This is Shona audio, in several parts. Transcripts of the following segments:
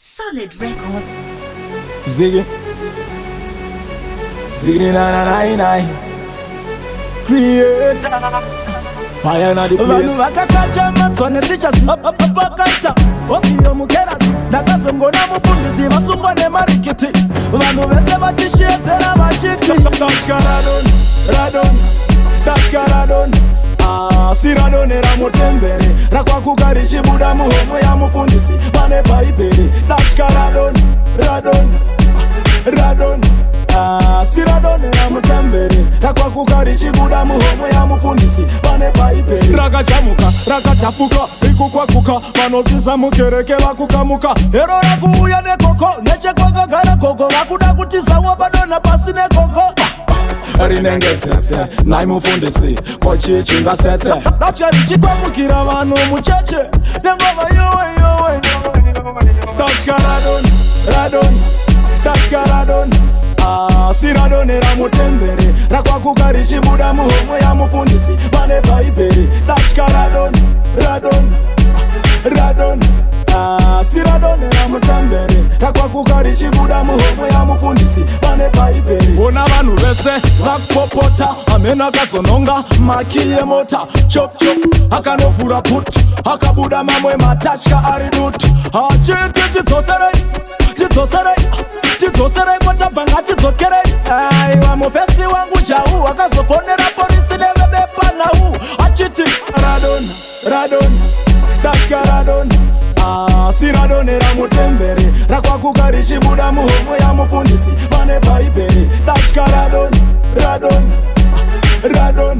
Solid record. Ziggy Ziggy na na na na. Creator Fire na the place. Vanu vakakacha matsone sichasi apakata opiyo mukerasi nakazongona mufundisi vasungwa nemarikiti vanhu vese vachishedzera vachiti Radon siradonera mutembere rakwakuka richibuda muhomwe yamufundisi pane bhaibheri Radon siradonera mutembere rakwakuka richibuda muhomwe yamufundisi pane bhaibheri rakachamuka rakatapuka ikukwakuka vanotiza mukereke vakukamuka hero rakuuya nekoko nechekwakagara koko vakuda kutizawo vadonha pasi nekoko rinengedzetse nai mufundisi kochichingasetse ratya richikwamukira vanhu mucheche nengoma yowe Radon siradonera mutembere rakwakuka richibuda muhomwe yamufundisi pane bhaibheri Radon siradonera mutembere rakwakuka richibuda muhomwe yamufundisi pane bhaibheri. Ona vanhu vese vakopota amene akazononga maki yemota chop akanovhura puti akabuda mamwe matatya ari duti achiti tidzoserei kwatabva ngatidzokerei aiwa mufesi wangu jau akazofonera polisi nevebepa nhau achiti Radon siradonera mutembere rakwakuka richibuda muhomwe yamufundisi pane bhaibheri Radon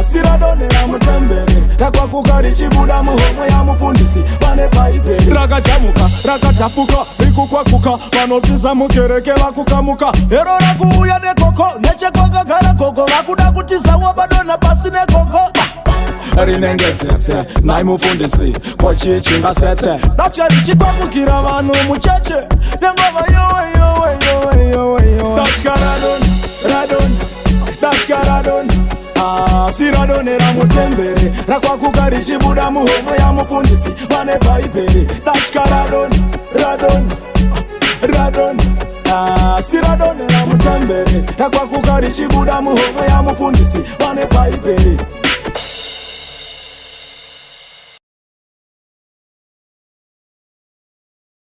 siradonera mutembere rakwakuka richibuda muhomwe yamufundisi pane bhaibheri rakachamuka rakatapuka ikukwakuka vanotiza mukereke vakukamuka hero rakuuya nekoko nechekwakagara koko vakuda kutizawo vadonha pasi nekoko rinengedzetse nai mufundisi kochichingasetse ratya richikwamukira vanhu mucheche nengoma yowe Radon siradonera mutembere rakwakuka richibuda muhomwe yamufundisi pane bhaibheri Radon siradonera mutembere rakwakuka richibuda muhomwe yamufundisi pane bhaibheri.